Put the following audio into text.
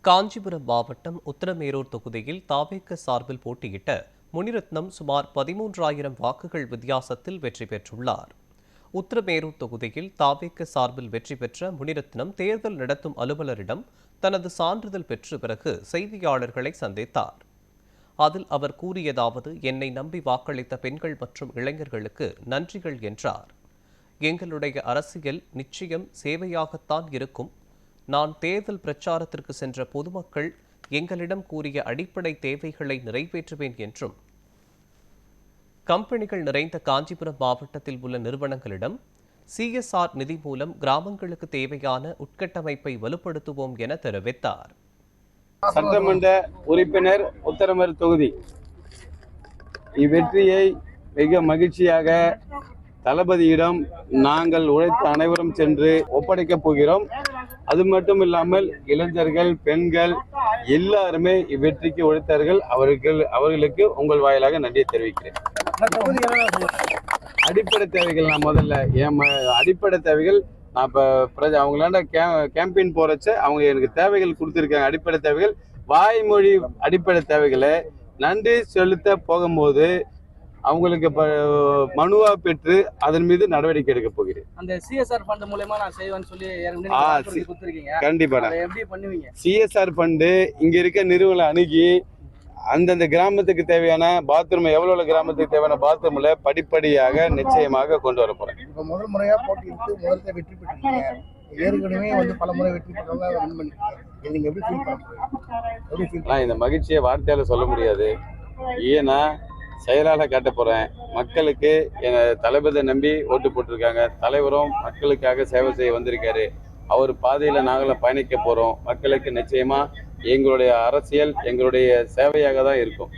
காஞ்சிபுரம் மாவட்டம் உத்தரமேரூர் தொகுதியில் தாவேக சார்பில் போட்டியிட்ட முனிரத்னம் சுமார் 13,000 வாக்குகள் வித்தியாசத்தில் வெற்றி பெற்றுள்ளார். உத்தரமேரூர் தொகுதியில் தாவேக சார்பில் வெற்றி பெற்ற முனிரத்னம் தேர்தல் நடத்தும் அலுவலரிடம் தனது சான்றிதழ் பெற்ற பிறகு செய்தியாளர்களை சந்தித்தார். அதில் அவர் கூறியதாவது, என்னை நம்பி வாக்களித்த பெண்கள் மற்றும் இளைஞர்களுக்கு நன்றிகள் என்றார். எங்களுடைய அரசியல் நிச்சயம் சேவையாகத்தான் இருக்கும். நான் தேர்தல் பிரச்சாரத்திற்கு சென்ற பொதுமக்கள் எங்களிடம் கூறிய அடிப்படை தேவைகளை நிறைவேற்றுவேன் என்றும், கம்பெனிகள் நிறைந்த காஞ்சிபுரம் மாவட்டத்தில் உள்ள நிறுவனங்களிடம் CSR நிதி மூலம் கிராமங்களுக்கு தேவையான உட்கட்டமைப்பை வலுப்படுத்துவோம் என தெரிவித்தார். சட்டமன்ற உறுப்பினர் உத்தரமேரூர் தொகுதி இவ்வெற்றியை மிக மகிழ்ச்சியாக தளபதியிடம் நாங்கள் உழைத்த அனைவரும் சென்று ஒப்படைக்கப் போகிறோம். அது மட்டும் இல்லாமல் இளைஞர்கள், பெண்கள் எல்லாருமே இவ்வெற்றிக்கு உழைத்தார்கள். அவர்களுக்கு உங்கள் வாயிலாக நன்றியை தெரிவிக்கிறேன். அடிப்படை தேவைகள் நான் முதல்ல அடிப்படை தேவைகள் நான் இப்போ அவங்களாண்ட கேம்பெயின் போறச்ச அவங்க எனக்கு தேவைகள் கொடுத்துருக்காங்க. அடிப்படை தேவைகள் வாய்மொழி அடிப்படை தேவைகளை நன்றி செலுத்த போகும்போது அவங்களுக்கு மனுவா பெற்று அதன் மீது நடவடிக்கை எடுக்க போகிறேன். அந்த CSR ஃபண்ட் மூலமா நான் செய்வேன்னு சொல்லி கண்டிப்பா எப்படி பண்ணுவீங்க? CSR ஃபண்டு இங்க இருக்க நிறுவனம் அணுகி அந்தந்த கிராமத்துக்கு தேவையான பாத்ரூம், எவ்வளவு கிராமத்துக்கு தேவையான பாத்ரூம்ல படிப்படியாக நிச்சயமாக கொண்டு வர போறேன். இப்ப முதல் முறையா போட்டியிட்டு முதல்ல வெற்றி பெற்றீங்க. ஏற்கனவே பல முறை வெற்றி பெற்றவங்க நீங்க எப்படி ஃபீல் பண்றீங்க? இந்த மகிழ்ச்சியை வார்த்தையால சொல்ல முடியாது. ஏன்னா செயலால காட்ட போறேன். மக்களுக்கு தளபதியை நம்பி ஓட்டு போட்டிருக்காங்க. தலைவரும் மக்களுக்காக சேவை செய்ய வந்திருக்காரு. அவர் பாதையில நாங்களும் பயணிக்க போறோம். மக்களுக்கு நிச்சயமா எங்களுடைய அரசியல் எங்களுடைய சேவையாக தான் இருக்கும்.